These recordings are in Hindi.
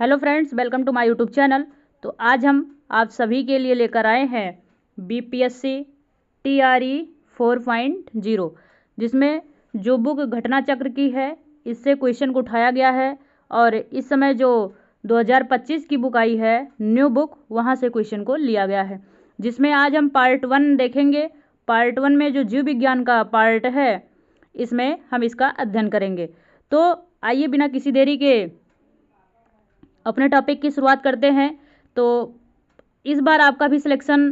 Hello friends, welcome to my YouTube channel. तो आज हम आप सभी के लिए लेकर आए हैं बीपीएससी टीआरई 4.0, जिसमें जो बुक घटना चक्र की है इससे क्वेश्चन को उठाया गया है। और इस समय जो 2025 की बुक आई है न्यू बुक, वहाँ से क्वेश्चन को लिया गया है, जिसमें आज हम पार्ट 1 देखेंगे। पार्ट 1 में जो जीव विज्ञान का पार्ट है इसमें हम इसका अध्ययन करेंगे। तो आइए बिना किसी देरी के अपने टॉपिक की शुरुआत करते हैं। तो इस बार आपका भी सिलेक्शन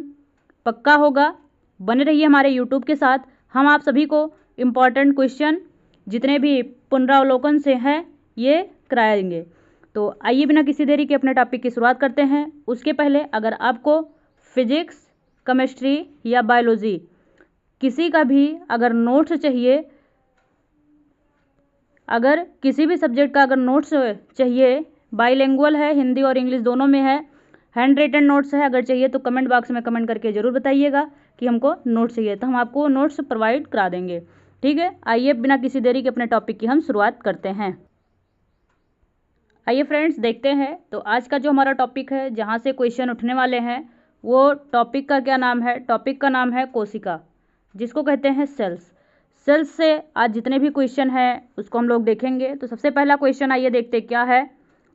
पक्का होगा, बने रहिए हमारे यूट्यूब के साथ। हम आप सभी को इम्पॉर्टेंट क्वेश्चन जितने भी पुनरावलोकन से हैं ये कराएंगे। तो आइए बिना किसी देरी के अपने टॉपिक की शुरुआत करते हैं। उसके पहले अगर आपको फिजिक्स, केमिस्ट्री या बायोलॉजी किसी का भी अगर नोट्स चाहिए, अगर किसी भी सब्जेक्ट का अगर नोट्स चाहिए, बाईलिंगुअल है, हिंदी और इंग्लिश दोनों में है, हैंड रिटन नोट्स है, अगर चाहिए तो कमेंट बॉक्स में कमेंट करके ज़रूर बताइएगा कि हमको नोट्स चाहिए, तो हम आपको नोट्स प्रोवाइड करा देंगे। ठीक है, आइए बिना किसी देरी के अपने टॉपिक की हम शुरुआत करते हैं। आइए फ्रेंड्स देखते हैं। तो आज का जो हमारा टॉपिक है, जहाँ से क्वेश्चन उठने वाले हैं, वो टॉपिक का क्या नाम है? टॉपिक का नाम है कोशिका, जिसको कहते हैं सेल्स। सेल्स से आज जितने भी क्वेश्चन हैं उसको हम लोग देखेंगे। तो सबसे पहला क्वेश्चन आइए देखते क्या है।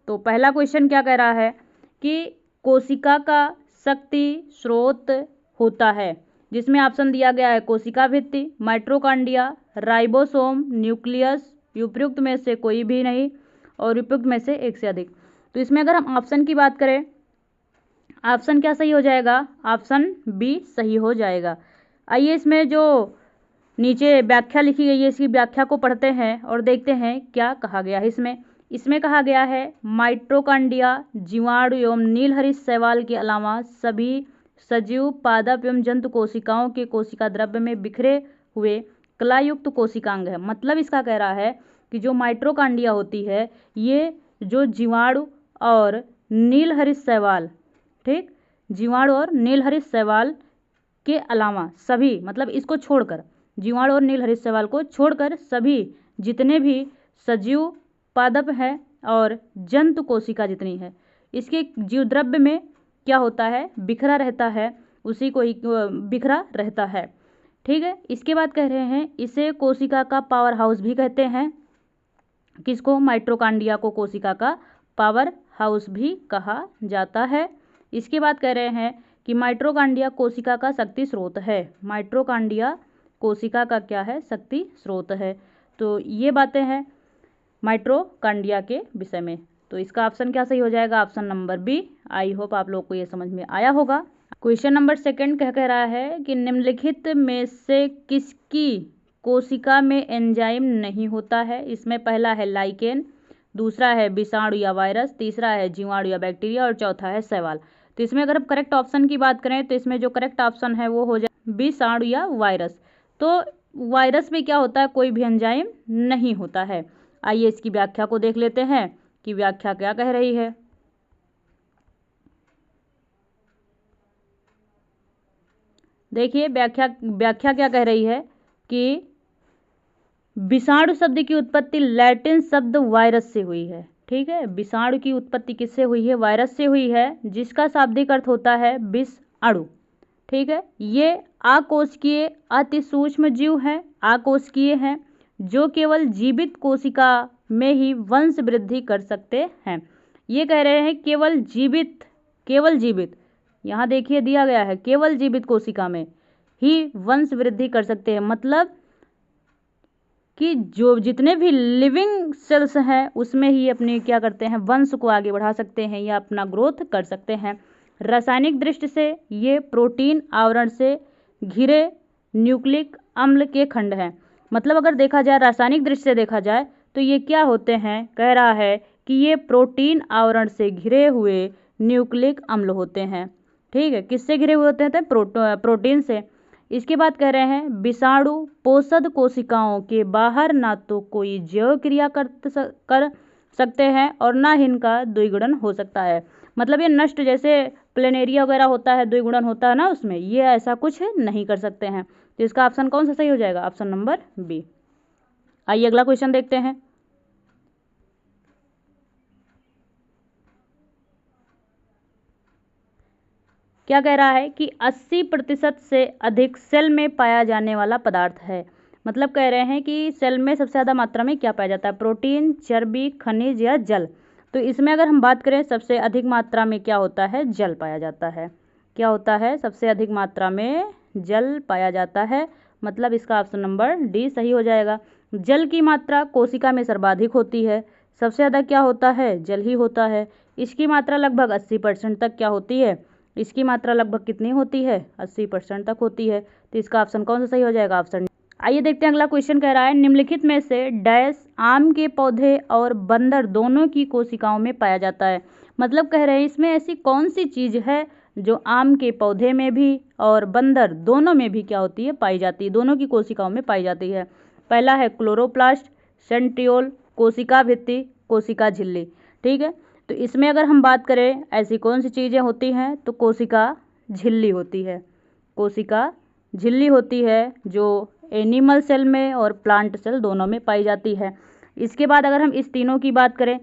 तो पहला क्वेश्चन क्या कह रहा है कि कोशिका का शक्ति स्रोत होता है, जिसमें ऑप्शन दिया गया है कोशिका भित्ति, माइटोकॉन्ड्रिया, राइबोसोम, न्यूक्लियस, उपयुक्त में से कोई भी नहीं और उपयुक्त में से एक से अधिक। तो इसमें अगर हम ऑप्शन की बात करें, ऑप्शन क्या सही हो जाएगा? ऑप्शन बी सही हो जाएगा। आइए इसमें जो नीचे व्याख्या लिखी गई है इसकी व्याख्या को पढ़ते हैं और देखते हैं क्या कहा गया है। इसमें कहा गया है माइटोकॉन्ड्रिया जीवाणु एवं नीलहरित शैवाल के अलावा सभी सजीव पादप एवं जंतु कोशिकाओं के कोशिका द्रव्य में बिखरे हुए कलायुक्त कोशिकांग है। मतलब इसका कह रहा है कि जो माइटोकॉन्ड्रिया होती है ये जो जीवाणु और नीलहरित शैवाल, ठीक, जीवाणु और नीलहरित शैवाल के अलावा सभी, मतलब इसको छोड़कर, जीवाणु और नीलहरित शैवाल को छोड़कर सभी जितने भी सजीव पादप है और जंतु कोशिका जितनी है इसके जीव द्रव्य में क्या होता है? बिखरा रहता है, उसी को बिखरा रहता है। ठीक है, इसके बाद कह रहे हैं इसे कोशिका का पावर हाउस भी कहते हैं। किसको? माइटोकॉन्ड्रिया को कोशिका का पावर हाउस भी कहा जाता है। इसके बाद कह रहे हैं कि माइटोकॉन्ड्रिया कोशिका का शक्ति स्रोत है। माइटोकॉन्ड्रिया कोशिका का क्या है? शक्ति स्रोत है। तो ये बातें हैं माइटोकॉन्ड्रिया के विषय में। तो इसका ऑप्शन क्या सही हो जाएगा? Option number B. I hope आप लोग को ये समझ में आया होगा। क्वेश्चन नंबर सेकंड कह रहा है कि निम्नलिखित में से किसकी कोशिका में एंजाइम नहीं होता है? इसमें पहला है लाइकेन, दूसरा है विषाणु या वायरस, तीसरा है जीवाणु या बैक्टीरिया और चौथा है शैवाल। तो इसमें अगर हम करेक्ट ऑप्शन की बात करें तो इसमें जो करेक्ट ऑप्शन है वो हो जाए विषाणु या वायरस। तो वायरस में क्या होता है? कोई भी एंजाइम नहीं होता है। आइए इसकी व्याख्या को देख लेते हैं कि व्याख्या क्या कह रही है। देखिए व्याख्या क्या कह रही है कि विषाणु शब्द की उत्पत्ति लैटिन शब्द वायरस से हुई है। ठीक है, विषाणु की उत्पत्ति किससे हुई है? वायरस से हुई है, जिसका शाब्दिक अर्थ होता है विषाणु। ठीक है, ये अकोशिकीय अति सूक्ष्म जीव हैं, अकोशिकीय हैं, जो केवल जीवित कोशिका में ही वंश वृद्धि कर सकते हैं। ये कह रहे हैं केवल जीवित, यहाँ देखिए दिया गया है केवल जीवित कोशिका में ही वंश वृद्धि कर सकते हैं। मतलब कि जो जितने भी लिविंग सेल्स हैं उसमें ही अपने क्या करते हैं? वंश को आगे बढ़ा सकते हैं या अपना ग्रोथ कर सकते हैं। रासायनिक दृष्टि से ये प्रोटीन आवरण से घिरे न्यूक्लिक अम्ल के खंड हैं। मतलब अगर देखा जाए रासायनिक दृष्टि से देखा जाए तो ये क्या होते हैं? कह रहा है कि ये प्रोटीन आवरण से घिरे हुए न्यूक्लिक अम्ल होते हैं। ठीक है, किससे घिरे हुए होते हैं? प्रोटीन से। इसके बाद कह रहे हैं विषाणु पोषद कोशिकाओं के बाहर ना तो कोई जैव क्रिया कर सकते हैं और ना ही इनका द्विगुणन हो सकता है। मतलब ये नष्ट, जैसे प्लेनेरिया वगैरह होता है, द्विगुणन होता है ना, उसमें ये ऐसा कुछ नहीं कर सकते हैं। तो इसका ऑप्शन कौन सा सही हो जाएगा? Option number B. आइए अगला क्वेश्चन देखते हैं। क्या कह रहा है कि 80% से अधिक सेल में पाया जाने वाला पदार्थ है। मतलब कह रहे हैं कि सेल में सबसे ज़्यादा मात्रा में क्या पाया जाता है, प्रोटीन, चर्बी, खनिज या जल। तो इसमें अगर हम बात करें सबसे अधिक मात्रा में क्या होता है, जल पाया जाता है। क्या होता है, सबसे अधिक मात्रा में जल पाया जाता है। मतलब इसका ऑप्शन नंबर डी सही हो जाएगा। जल की मात्रा कोशिका में सर्वाधिक होती है। सबसे ज़्यादा क्या होता है, जल ही होता है। इसकी मात्रा लगभग 80% तक क्या होती है, इसकी मात्रा लगभग कितनी होती है, 80% तक होती है। तो इसका ऑप्शन कौन सा सही हो जाएगा, ऑप्शन। आइए देखते हैं अगला क्वेश्चन कह रहा है, निम्नलिखित में से डैश आम के पौधे और बंदर दोनों की कोशिकाओं में पाया जाता है। मतलब कह रहे हैं इसमें ऐसी कौन सी चीज़ है जो आम के पौधे में भी और बंदर दोनों में भी क्या होती है, पाई जाती है, दोनों की कोशिकाओं में पाई जाती है। पहला है क्लोरोप्लास्ट, सेंट्रियोल, कोशिका भित्ति, कोशिका झिल्ली। ठीक है, तो इसमें अगर हम बात करें ऐसी कौन सी चीज़ें होती हैं, तो कोशिका झिल्ली होती है। कोशिका झिल्ली होती है जो एनिमल सेल में और प्लांट सेल दोनों में पाई जाती है। इसके बाद अगर हम इस तीनों की बात करें,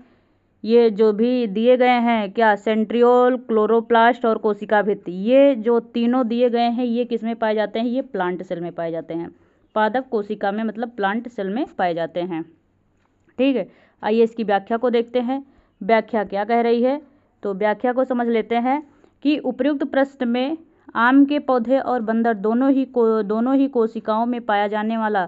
ये जो भी दिए गए हैं क्या, सेंट्रियोल, क्लोरोप्लास्ट और कोशिका भित्ति, ये जो तीनों दिए गए हैं ये किस में पाए जाते हैं, ये प्लांट सेल में पाए जाते हैं। पादप कोशिका में मतलब प्लांट सेल में पाए जाते हैं। ठीक है, आइए इसकी व्याख्या को देखते हैं। व्याख्या क्या कह रही है, तो व्याख्या को समझ लेते हैं कि उपयुक्त प्रश्न में आम के पौधे और बंदर दोनों ही कोशिकाओं में पाया जाने वाला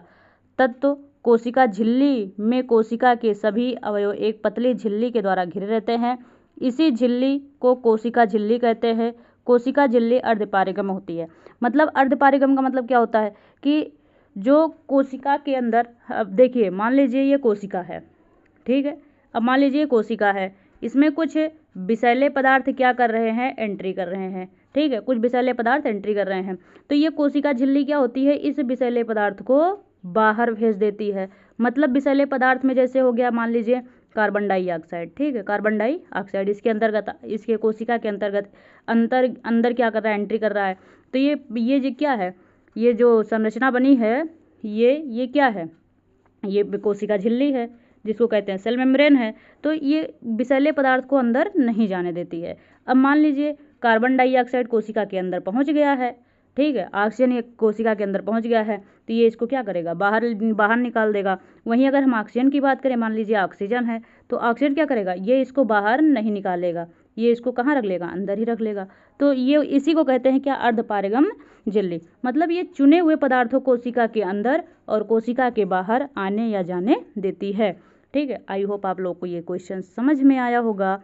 तत्व कोशिका झिल्ली में कोशिका के सभी अवयव एक पतली झिल्ली के द्वारा घिरे रहते हैं। इसी झिल्ली को कोशिका झिल्ली कहते हैं। कोशिका झिल्ली अर्धपारिगम होती है। मतलब अर्धपारिगम का मतलब क्या होता है कि जो कोशिका के अंदर, अब देखिए मान लीजिए ये कोशिका है, ठीक है, अब मान लीजिए कोशिका है, इसमें कुछ विषैले पदार्थ क्या कर रहे हैं, एंट्री कर रहे हैं। ठीक है, कुछ विषैले पदार्थ एंट्री कर रहे हैं, तो ये कोशिका झिल्ली क्या होती है, इस विषैले पदार्थ को बाहर भेज देती है। मतलब विषैले पदार्थ में जैसे हो गया मान लीजिए कार्बन डाइऑक्साइड। ठीक है, कार्बन डाइऑक्साइड इसके अंतर्गत, इसके कोशिका के अंतर्गत अंदर क्या कर रहा है, एंट्री कर रहा है। तो ये जो क्या है, ये जो संरचना बनी है, ये क्या है, ये कोशिका झिल्ली है जिसको कहते हैं सेल मेम्ब्रेन है। तो ये विषैले पदार्थ को अंदर नहीं जाने देती है। अब मान लीजिए कार्बन डाइऑक्साइड कोशिका के अंदर पहुंच गया है, ठीक है, ऑक्सीजन ये कोशिका के अंदर पहुंच गया है, तो ये इसको क्या करेगा, बाहर निकाल देगा। वहीं अगर हम ऑक्सीजन की बात करें, मान लीजिए ऑक्सीजन है, तो ऑक्सीजन क्या करेगा, ये इसको बाहर नहीं निकालेगा, ये इसको कहाँ रख लेगा, अंदर ही रख लेगा। तो ये इसी को कहते हैं क्या, अर्धपारिगम झिल्ली। मतलब ये चुने हुए पदार्थों कोशिका के अंदर और कोशिका के बाहर आने या जाने देती है। ठीक है, आई होप आप लोग को ये क्वेश्चन समझ में आया होगा।